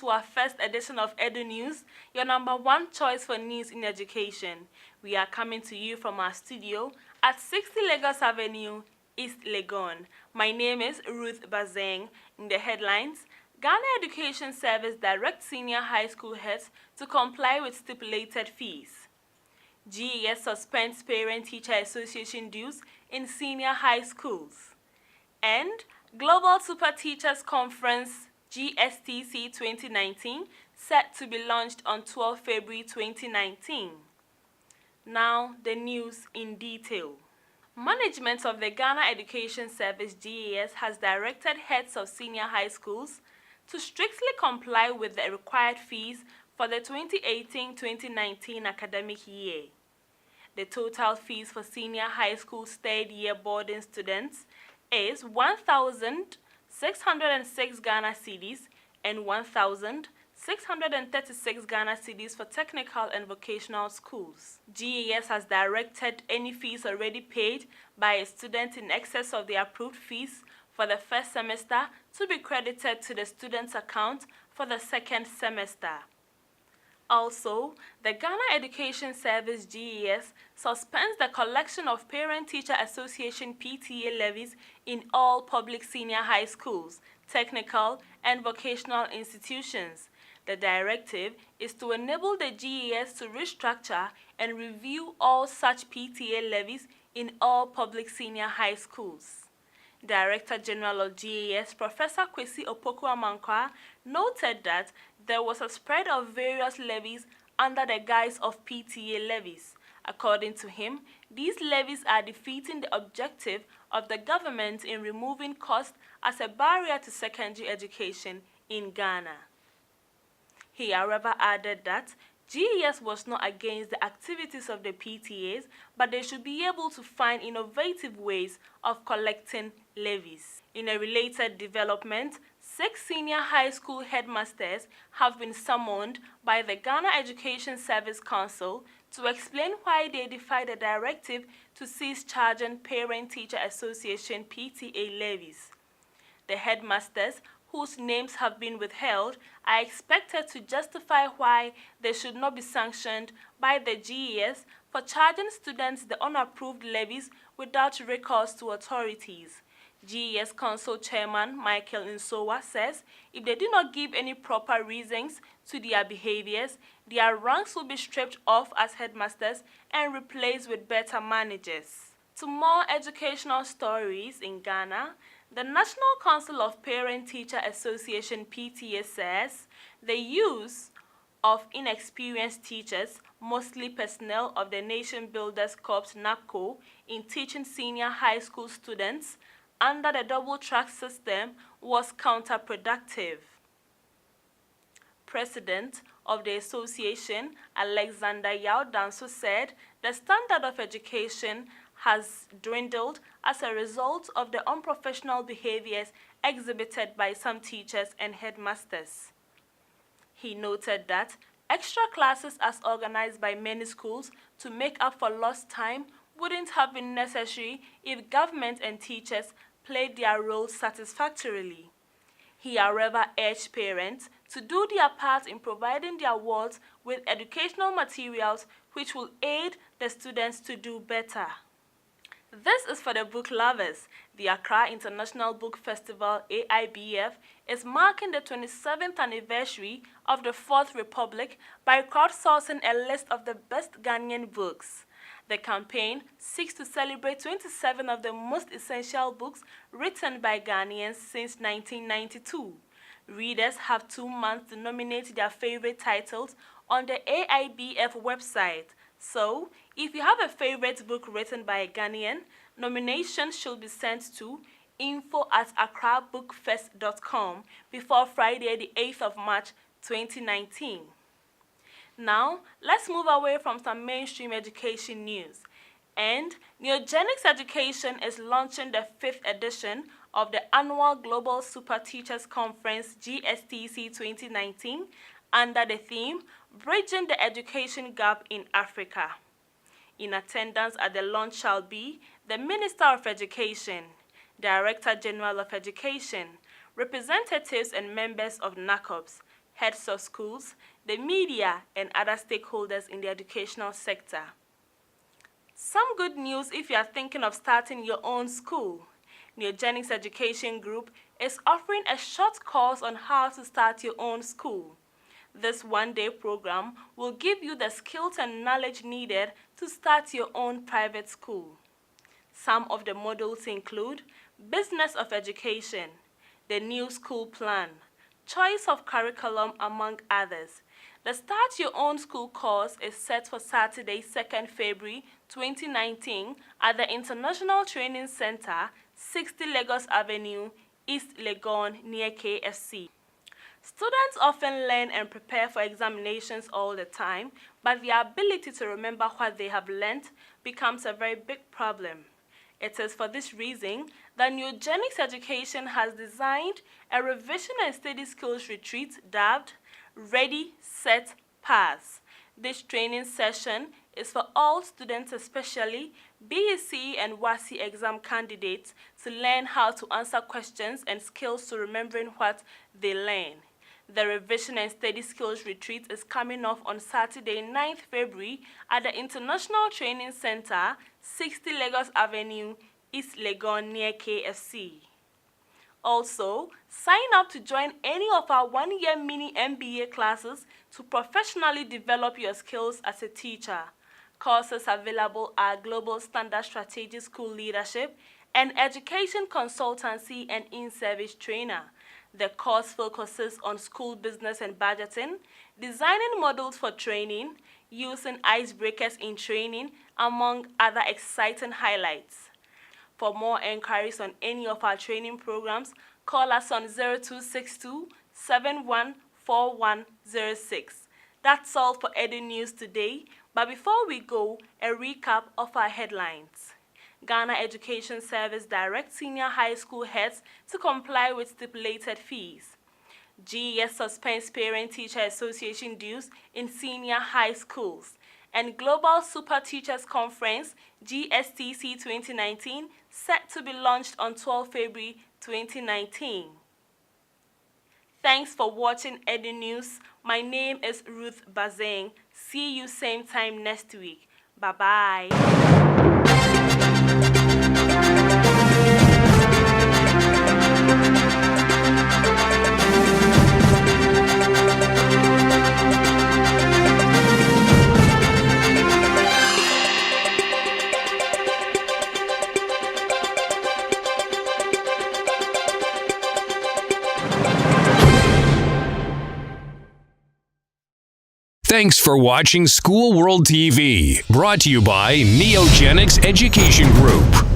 to our first edition of Edu-News, your number one choice for news in education. We are coming to you from our studio at 60 Lagos Avenue, East Legon. My name is Ruth Bazeng. In the headlines, Ghana Education Service directs senior high school heads to comply with stipulated fees. GES suspends Parent-Teacher Association dues in senior high schools. And Global Super Teachers Conference GSTC 2019 set to be launched on 12 February 2019. Now, the news in detail. Management of the Ghana Education Service GES has directed heads of senior high schools to strictly comply with the required fees for the 2018-2019 academic year. The total fees for senior high school third-year boarding students is 1,606 Ghana cedis and 1,636 Ghana cedis for technical and vocational schools. GES has directed any fees already paid by a student in excess of the approved fees for the first semester to be credited to the student's account for the second semester. Also, the Ghana Education Service GES suspends the collection of Parent-Teacher Association PTA levies in all public senior high schools, technical and vocational institutions. The directive is to enable the GES to restructure and review all such PTA levies in all public senior high schools. Director General of GES, Professor Kwesi Opoku-Amankwa, noted that there was a spread of various levies under the guise of PTA levies. According to him, these levies are defeating the objective of the government in removing cost as a barrier to secondary education in Ghana. He, however, added that GES was not against the activities of the PTAs, but they should be able to find innovative ways of collecting levies. In a related development, 6 senior high school headmasters have been summoned by the Ghana Education Service Council to explain why they defied the directive to cease charging Parent-Teacher Association PTA levies. The headmasters, whose names have been withheld, are expected to justify why they should not be sanctioned by the GES for charging students the unapproved levies without recourse to authorities. GES Council Chairman Michael Nsowa says if they do not give any proper reasons to their behaviors, their ranks will be stripped off as headmasters and replaced with better managers. To more educational stories in Ghana, the National Council of Parent-Teacher Association PTA says the use of inexperienced teachers, mostly personnel of the Nation Builders Corps NAPCO, in teaching senior high school students under the double-track system was counterproductive. President of the association, Alexander Yao Danso, said the standard of education has dwindled as a result of the unprofessional behaviors exhibited by some teachers and headmasters. He noted that extra classes as organized by many schools to make up for lost time wouldn't have been necessary if government and teachers played their roles satisfactorily. He, however, urged parents to do their part in providing their wards with educational materials which will aid the students to do better. This is for the book lovers. The Accra International Book Festival, AIBF, is marking the 27th anniversary of the Fourth Republic by crowdsourcing a list of the best Ghanaian books. The campaign seeks to celebrate 27 of the most essential books written by Ghanaians since 1992. Readers have 2 months to nominate their favorite titles on the AIBF website. So, if you have a favorite book written by a Ghanaian, nominations should be sent to info@accrabookfest.com before Friday, the 8th of March 2019. Now, let's move away from some mainstream education news. And Neogenics Education is launching the 5th edition of the annual Global Super Teachers Conference GSTC 2019 under the theme Bridging the Education Gap in Africa. In attendance at the launch shall be the Minister of Education, Director General of Education, representatives and members of NACOPS, heads of schools, the media, and other stakeholders in the educational sector. Some good news if you are thinking of starting your own school. Neogenics Education Group is offering a short course on how to start your own school. This one-day program will give you the skills and knowledge needed to start your own private school. Some of the modules include Business of Education, the new school plan, choice of curriculum, among others. The Start Your Own School course is set for Saturday, 2nd February 2019 at the International Training Center, 60 Lagos Avenue, East Legon, near KFC. Students often learn and prepare for examinations all the time, but the ability to remember what they have learned becomes a very big problem. It is for this reason that Neogenics Education has designed a revision and study skills retreat dubbed Ready, Set, Pass. This training session is for all students, especially BSc and WASSCE exam candidates, to learn how to answer questions and skills to remembering what they learn. The Revision and Study Skills Retreat is coming off on Saturday, 9th February at the International Training Center, 60 Lagos Avenue, East Legon, near KFC. Also, sign up to join any of our one-year mini MBA classes to professionally develop your skills as a teacher. Courses available are Global Standard Strategy School Leadership and Education Consultancy and In-Service Trainer. The course focuses on school business and budgeting, designing models for training, using icebreakers in training, among other exciting highlights. For more enquiries on any of our training programs, call us on 0262 714106. That's all for Edu-News today, but before we go, a recap of our headlines. Ghana Education Service directs senior high school heads to comply with stipulated fees. GES suspends Parent-Teacher Association dues in senior high schools. And Global Super Teachers Conference, GSTC 2019, set to be launched on 12 February 2019. Thanks for watching Edu-News. My name is Ruth Bazeng. See you same time next week. Bye-bye. Thanks for watching School World TV, brought to you by Neogenics Education Group.